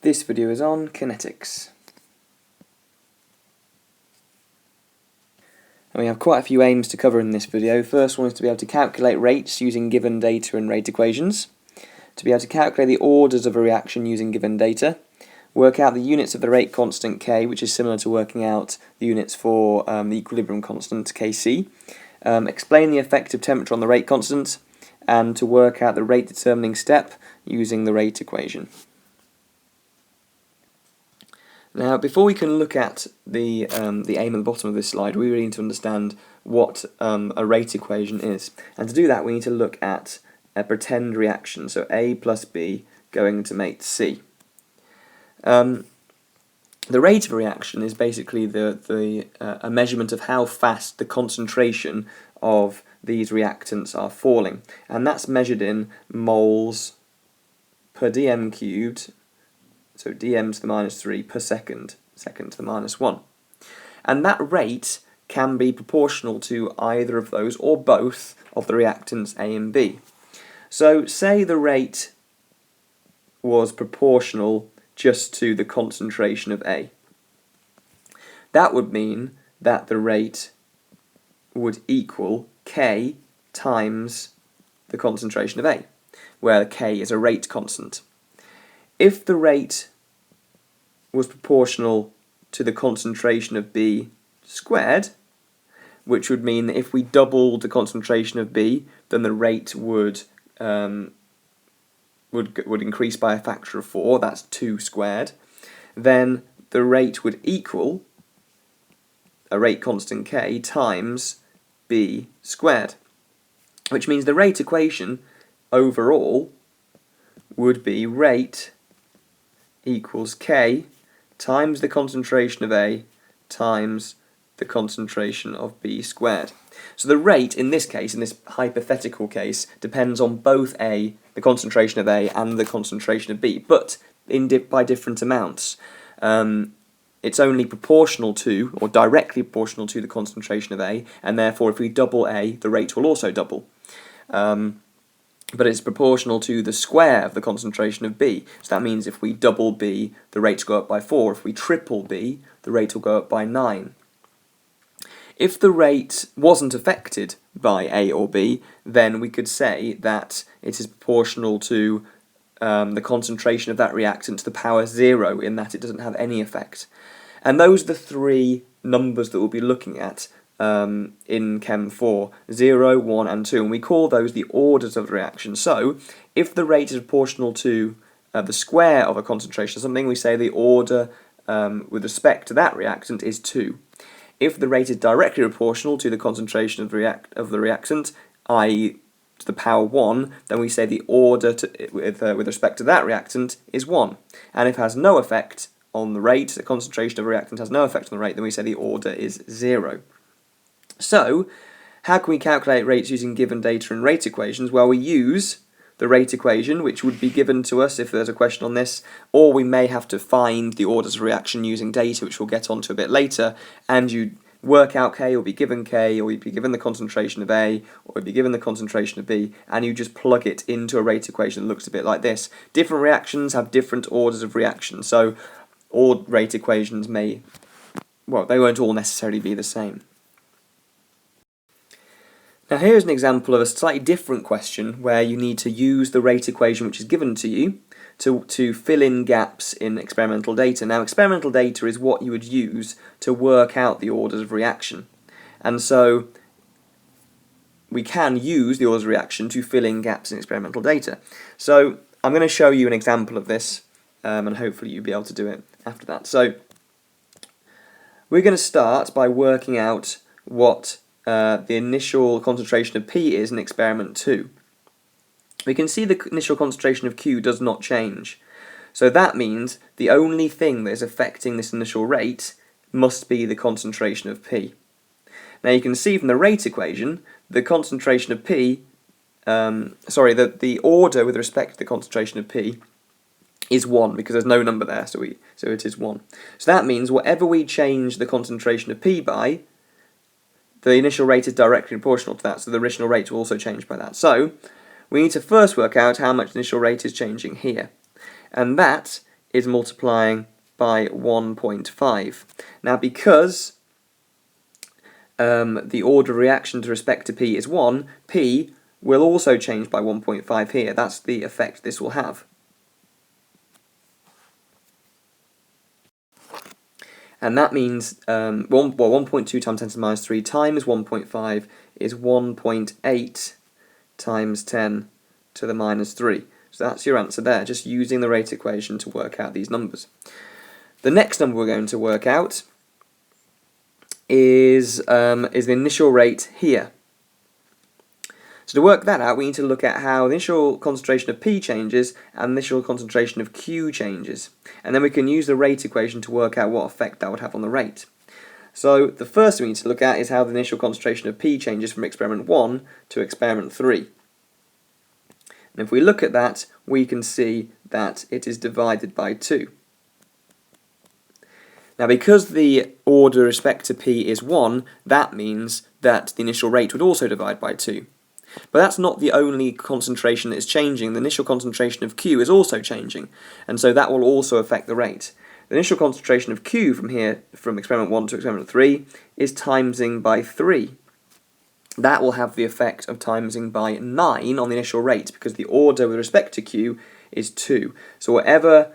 This video is on kinetics. And we have quite a few aims to cover in this video. First one is to be able to calculate rates using given data and rate equations, to be able to calculate the orders of a reaction using given data, work out the units of the rate constant K, which is similar to working out the units for the equilibrium constant Kc, explain the effect of temperature on the rate constant, and to work out the rate determining step using the rate equation. Now, before we can look at the aim at the bottom of this slide, we really need to understand what a rate equation is. And to do that, we need to look at a pretend reaction, so A plus B going to make C. The rate of a reaction is basically a measurement of how fast the concentration of these reactants are falling, and that's measured in moles per dm cubed, so dm to the minus 3 per second, second to the minus 1. And that rate can be proportional to either of those or both of the reactants A and B. So say the rate was proportional just to the concentration of A. That would mean that the rate would equal K times the concentration of A, where K is a rate constant. If the rate was proportional to the concentration of B squared, which would mean that if we doubled the concentration of B, then the rate would increase by a factor of 4, that's 2 squared, then the rate would equal a rate constant K times B squared, which means the rate equation overall would be rate equals K times the concentration of A times the concentration of B squared. So the rate in this case, in this hypothetical case, depends on both the concentration of A and the concentration of B, but by different amounts. It's only proportional to, or directly proportional to, the concentration of A, and therefore if we double A, the rate will also double. But it's proportional to the square of the concentration of B. So that means if we double B, the rates go up by 4. If we triple B, the rate will go up by 9. If the rate wasn't affected by A or B, then we could say that it is proportional to the concentration of that reactant to the power 0, in that it doesn't have any effect. And those are the three numbers that we'll be looking at in Chem 4, 0, 1 and 2, and we call those the orders of the reaction. So if the rate is proportional to the square of a concentration of something, we say the order with respect to that reactant is 2. If the rate is directly proportional to the concentration of the reactant, i.e. to the power 1, then we say the order with respect to that reactant is 1. And if it has no effect on the rate, the concentration of a reactant has no effect on the rate, then we say the order is 0. So, how can we calculate rates using given data and rate equations? Well, we use the rate equation, which would be given to us if there's a question on this, or we may have to find the orders of reaction using data, which we'll get onto a bit later, and you work out K, or be given K, or you'd be given the concentration of A, or you'd be given the concentration of B, and you just plug it into a rate equation that looks a bit like this. Different reactions have different orders of reaction, so all rate equations they won't all necessarily be the same. Now here's an example of a slightly different question where you need to use the rate equation which is given to you to fill in gaps in experimental data. Now experimental data is what you would use to work out the orders of reaction, and so we can use the orders of reaction to fill in gaps in experimental data. So I'm going to show you an example of this, and hopefully you'll be able to do it after that. So we're going to start by working out what the initial concentration of P is in experiment 2. We can see the initial concentration of Q does not change. So that means the only thing that is affecting this initial rate must be the concentration of P. Now you can see from the rate equation, the concentration of P, the order with respect to the concentration of P is 1, because there's no number there, so it is 1. So that means whatever we change the concentration of P by, the initial rate is directly proportional to that, so the initial rate will also change by that. So we need to first work out how much the initial rate is changing here. And that is multiplying by 1.5. Now because the order of reaction to respect to P is 1, P will also change by 1.5 here. That's the effect this will have. And that means 1.2 times 10 to the minus 3 times 1.5 is 1.8 times 10 to the minus 3. So that's your answer there, just using the rate equation to work out these numbers. The next number we're going to work out is the initial rate here. So to work that out, we need to look at how the initial concentration of P changes and the initial concentration of Q changes. And then we can use the rate equation to work out what effect that would have on the rate. So the first thing we need to look at is how the initial concentration of P changes from experiment 1 to experiment 3. And if we look at that, we can see that it is divided by 2. Now because the order with respect to P is 1, that means that the initial rate would also divide by 2. But that's not the only concentration that is changing. The initial concentration of Q is also changing, and so that will also affect the rate. The initial concentration of Q from experiment 1 to experiment 3 is timesing by 3. That will have the effect of timesing by 9 on the initial rate, because the order with respect to Q is 2. So whatever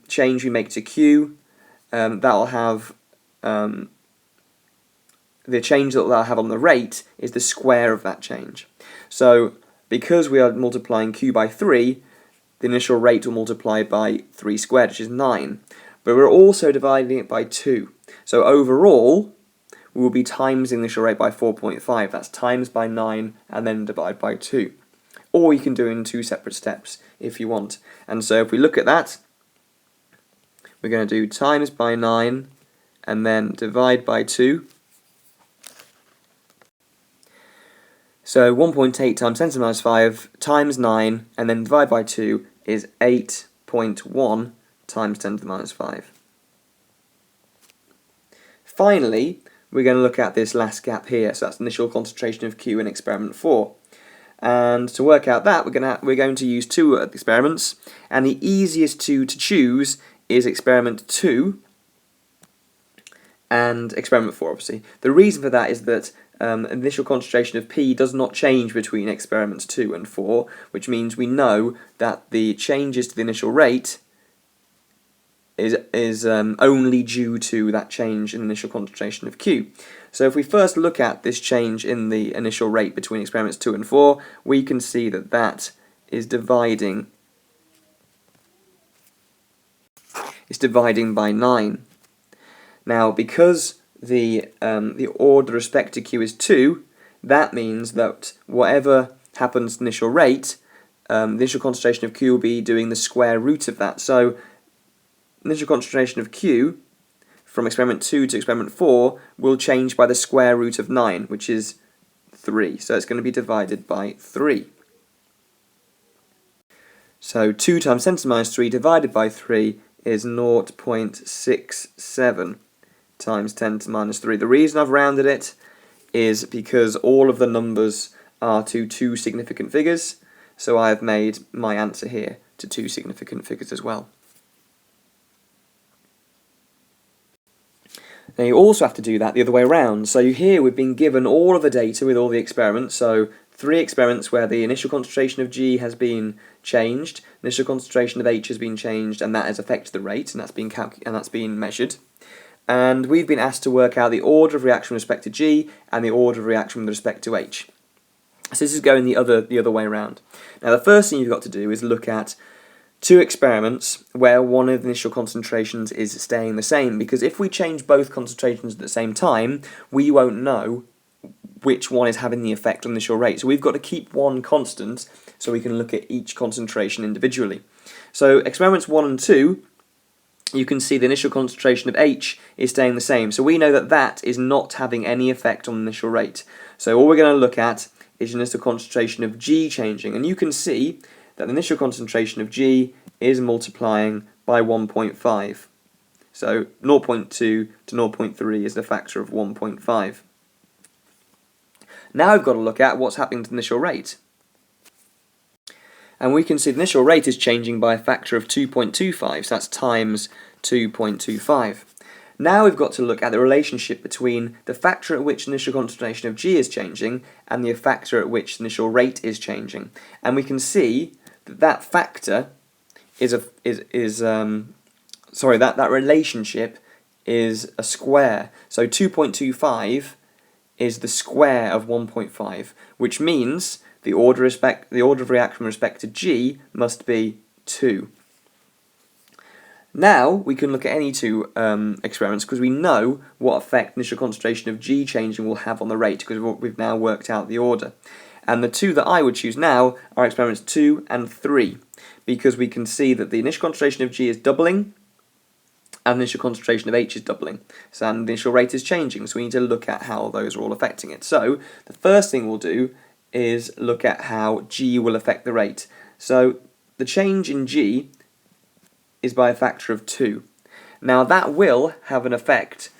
change we make to Q, that will have the change that that'll have on the rate is the square of that change. So because we are multiplying Q by 3, the initial rate will multiply by 3 squared, which is 9. But we're also dividing it by 2. So overall, we will be timesing the initial rate by 4.5. That's times by 9 and then divide by 2. Or you can do it in 2 separate steps if you want. And so if we look at that, we're going to do times by 9 and then divide by 2. So 1.8 times 10 to the minus 5 times 9 and then divide by 2 is 8.1 times 10 to the minus 5. Finally, we're going to look at this last gap here, so that's the initial concentration of Q in experiment 4. And to work out that, we're going to use 2 experiments, and the easiest 2 to choose is experiment 2 and experiment 4, obviously. The reason for that is that initial concentration of P does not change between experiments 2 and 4, which means we know that the changes to the initial rate is only due to that change in initial concentration of Q. So if we first look at this change in the initial rate between experiments 2 and 4, we can see that that is dividing by 9. Now because the order with respect to Q is 2, that means that whatever happens to the initial rate, the initial concentration of Q will be doing the square root of that. So initial concentration of Q from experiment 2 to experiment 4 will change by the square root of 9, which is 3. So it's going to be divided by 3. So 2 times 10 to the minus 3 divided by 3 is 0.67 times 10 to the minus 3. The reason I've rounded it is because all of the numbers are to 2 significant figures, so I have made my answer here to 2 significant figures as well. Now you also have to do that the other way around. So here we've been given all of the data with all the experiments, so 3 experiments where the initial concentration of G has been changed, initial concentration of H has been changed, and that has affected the rate, and that's been measured. And we've been asked to work out the order of reaction with respect to G and the order of reaction with respect to H. So this is going the other way around. Now the first thing you've got to do is look at 2 experiments where one of the initial concentrations is staying the same, because if we change both concentrations at the same time, we won't know which one is having the effect on the initial rate. So we've got to keep one constant so we can look at each concentration individually. So experiments 1 and 2, you can see the initial concentration of H is staying the same. So we know that that is not having any effect on the initial rate. So all we're going to look at is the initial concentration of G changing. And you can see that the initial concentration of G is multiplying by 1.5. So 0.2 to 0.3 is the factor of 1.5. Now we've got to look at what's happening to the initial rate. And we can see the initial rate is changing by a factor of 2.25, so that's times 2.25. Now we've got to look at the relationship between the factor at which initial concentration of G is changing and the factor at which the initial rate is changing. And we can see that that factor that relationship is a square. So 2.25 is the square of 1.5, which means the order of reaction with respect to G must be 2. Now we can look at any two experiments because we know what effect initial concentration of G changing will have on the rate because we've now worked out the order. And the two that I would choose now are experiments 2 and 3 because we can see that the initial concentration of G is doubling and the initial concentration of H is doubling. So and the initial rate is changing, so we need to look at how those are all affecting it. So the first thing we'll do is look at how G will affect the rate. So the change in G is by a factor of 2. Now that will have an effect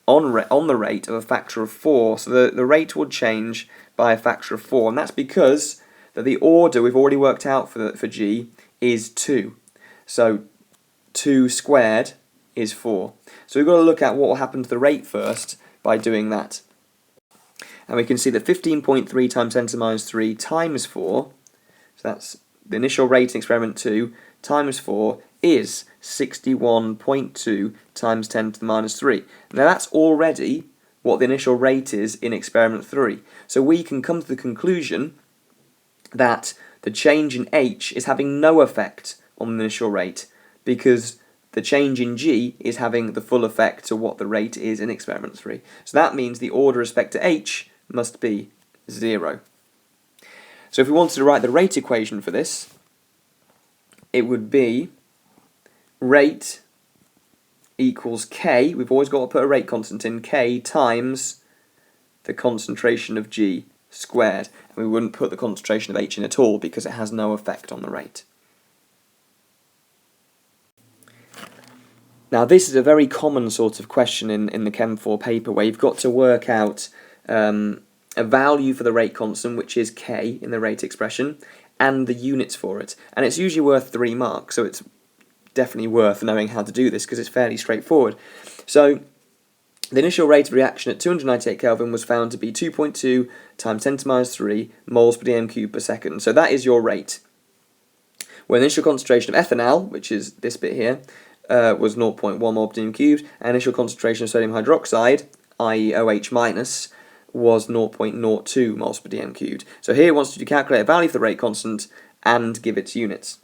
on the rate of a factor of 4. So the rate would change by a factor of 4, and that's because that the order we've already worked out for G is 2. So 2 squared is 4. So we've got to look at what will happen to the rate first by doing that. And we can see that 15.3 times 10 to the minus 3 times 4, so that's the initial rate in experiment 2, times 4 is 61.2 times 10 to the minus 3. Now that's already what the initial rate is in experiment 3. So we can come to the conclusion that the change in H is having no effect on the initial rate because the change in G is having the full effect to what the rate is in experiment 3. So that means the order with respect to H must be 0. So if we wanted to write the rate equation for this, it would be rate equals K, we've always got to put a rate constant in, K times the concentration of G squared. And we wouldn't put the concentration of H in at all because it has no effect on the rate. Now this is a very common sort of question in the Chem 4 paper where you've got to work out a value for the rate constant, which is K in the rate expression, and the units for it. And it's usually worth 3 marks, so it's definitely worth knowing how to do this because it's fairly straightforward. So the initial rate of reaction at 298 Kelvin was found to be 2.2 times 10 to the minus 3 moles per dm cubed per second. So that is your rate. Where the initial concentration of ethanol, which is this bit here, was 0.1 mole per dm cubed, and initial concentration of sodium hydroxide, i.e. OH minus, was 0.02 moles per dm cubed. So here it wants you to calculate a value for the rate constant and give its units.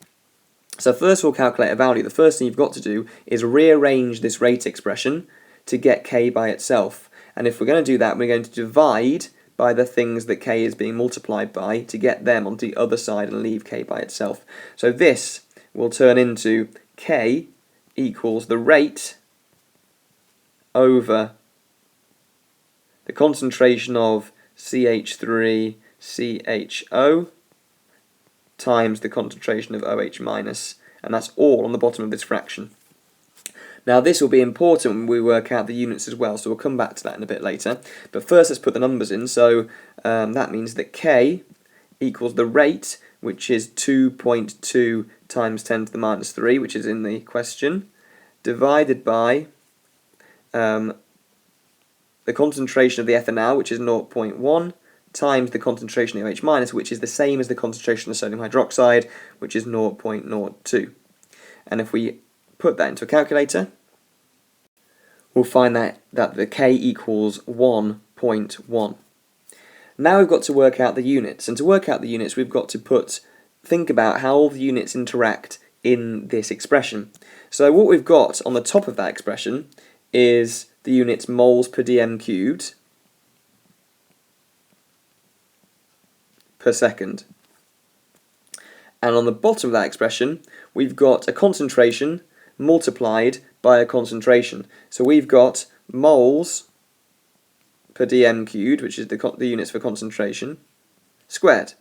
So first we'll calculate a value. The first thing you've got to do is rearrange this rate expression to get K by itself. And if we're going to do that, we're going to divide by the things that K is being multiplied by to get them onto the other side and leave K by itself. So this will turn into K equals the rate over the concentration of CH3CHO times the concentration of OH minus, and that's all on the bottom of this fraction. Now this will be important when we work out the units as well, so we'll come back to that in a bit later. But first let's put the numbers in. So that means that K equals the rate, which is 2.2 times 10 to the minus 3, which is in the question, divided by the concentration of the ethanol, which is 0.1, times the concentration of OH minus, which is the same as the concentration of sodium hydroxide, which is 0.02. And if we put that into a calculator, we'll find that the K equals 1.1. Now we've got to work out the units, and to work out the units we've got to think about how all the units interact in this expression. So what we've got on the top of that expression is the units moles per dm cubed per second. And on the bottom of that expression, we've got a concentration multiplied by a concentration. So we've got moles per dm cubed, which is the units for concentration, squared.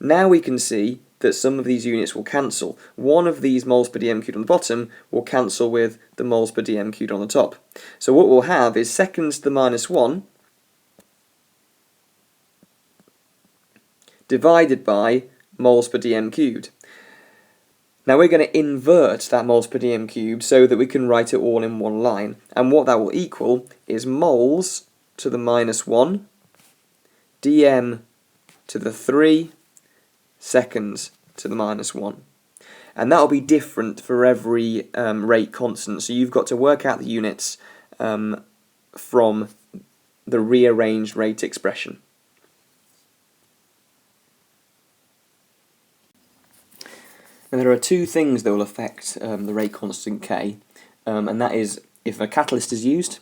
Now we can see that some of these units will cancel. One of these moles per dm cubed on the bottom will cancel with the moles per dm cubed on the top. So what we'll have is seconds to the minus 1 divided by moles per dm cubed. Now we're going to invert that moles per dm cubed so that we can write it all in one line. And what that will equal is moles to the -1, dm to the 3, seconds to the -1. And that will be different for every rate constant. So you've got to work out the units from the rearranged rate expression. Now there are two things that will affect the rate constant K, and that is if a catalyst is used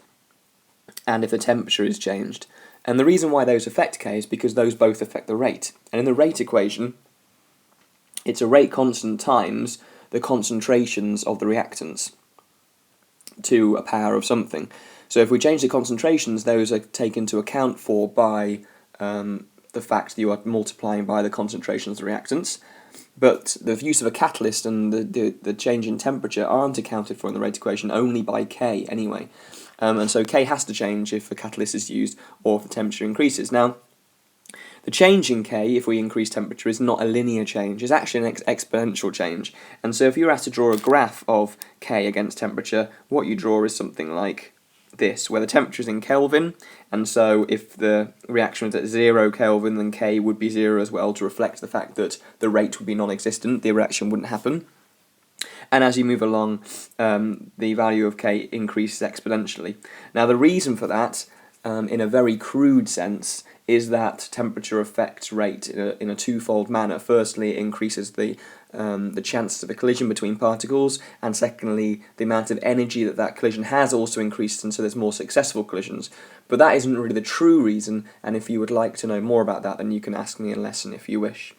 and if the temperature is changed. And the reason why those affect K is because those both affect the rate. And in the rate equation, it's a rate constant times the concentrations of the reactants to a power of something. So if we change the concentrations, those are taken into account for by the fact that you are multiplying by the concentrations of the reactants. But the use of a catalyst and the change in temperature aren't accounted for in the rate equation, only by K anyway. And so K has to change if a catalyst is used or if the temperature increases. Now, the change in K, if we increase temperature, is not a linear change, it's actually an exponential change. And so if you were asked to draw a graph of K against temperature, what you draw is something like this, where the temperature is in Kelvin, and so if the reaction was at 0 Kelvin, then K would be 0 as well, to reflect the fact that the rate would be non-existent, the reaction wouldn't happen. And as you move along, the value of K increases exponentially. Now the reason for that, in a very crude sense, is that temperature affects rate in a twofold manner. Firstly, it increases the chances of a collision between particles, and secondly, the amount of energy that collision has also increased, and so there's more successful collisions. But that isn't really the true reason, and if you would like to know more about that, then you can ask me in lesson if you wish.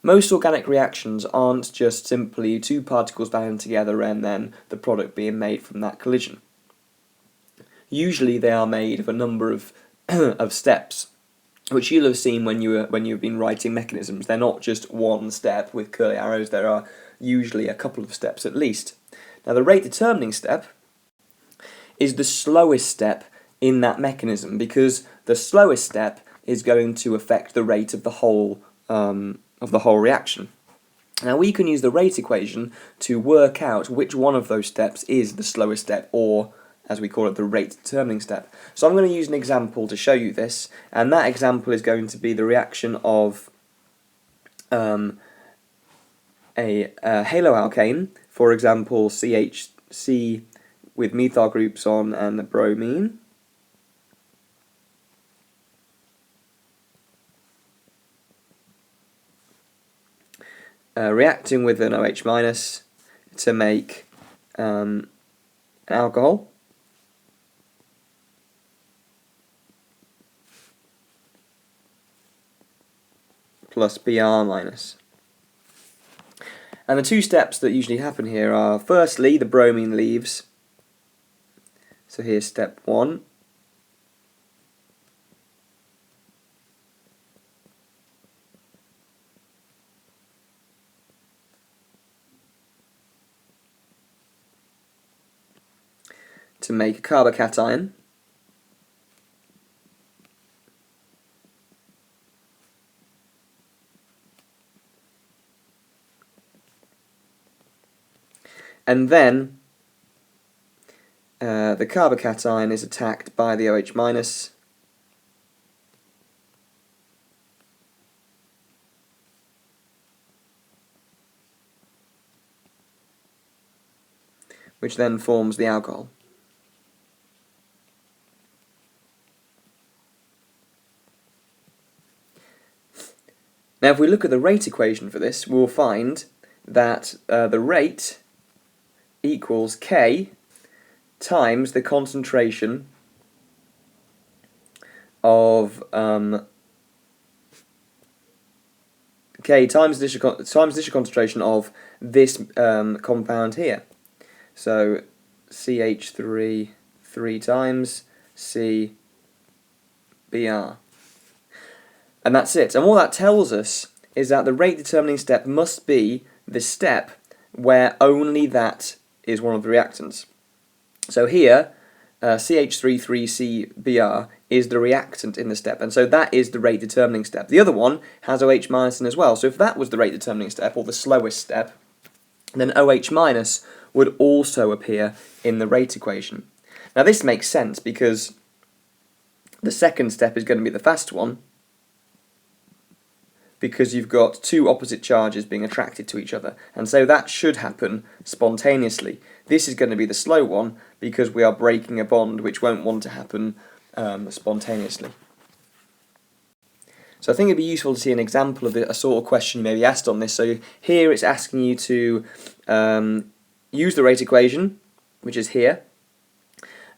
Most organic reactions aren't just simply two particles bound together and then the product being made from that collision. Usually they are made of a number of of steps, which you'll have seen when you've been writing mechanisms. They're not just one step with curly arrows, there are usually a couple of steps at least. Now the rate determining step is the slowest step in that mechanism, because the slowest step is going to affect the rate of the whole reaction. Now we can use the rate equation to work out which one of those steps is the slowest step, or as we call it, the rate determining step. So I'm going to use an example to show you this, and that example is going to be the reaction of a haloalkane, for example CHC with methyl groups on and a bromine. Reacting with an OH- to make an alcohol. Plus Br-. And the two steps that usually happen here are, firstly, the bromine leaves. So here's step 1. To make a carbocation. And then the carbocation is attacked by the OH-, which then forms the alcohol. Now if we look at the rate equation for this, we'll find that the rate equals K times the concentration of K times the initial concentration of this compound here. So CH3 3 times CBr. And that's it. And what that tells us is that the rate determining step must be the step where only that is one of the reactants. So here, CH33CBr is the reactant in the step, and so that is the rate determining step. The other one has OH minus in as well, so if that was the rate determining step, or the slowest step, then OH minus would also appear in the rate equation. Now this makes sense because the second step is going to be the fast one, because you've got two opposite charges being attracted to each other, and so that should happen spontaneously. This is going to be the slow one because we are breaking a bond which won't want to happen spontaneously. So I think it'd be useful to see an example of a sort of question you may be asked on this. So here it's asking you to use the rate equation, which is here,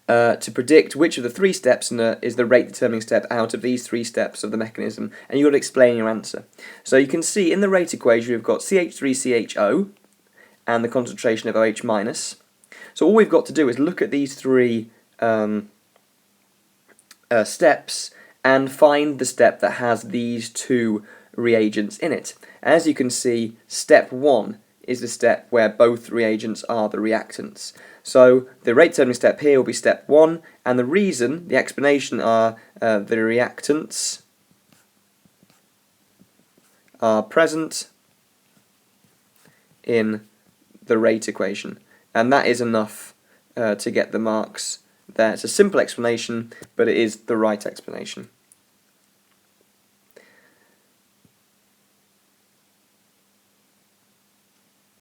to predict which of the three steps is the rate determining step out of these three steps of the mechanism, and you've got to explain your answer. So you can see in the rate equation we've got CH3CHO and the concentration of OH minus. So all we've got to do is look at these three steps and find the step that has these two reagents in it. As you can see, step 1 is the step where both reagents are the reactants. So the rate determining step here will be step 1, and the reason, the explanation are the reactants are present in the rate equation. And that is enough to get the marks there. It's a simple explanation, but it is the right explanation.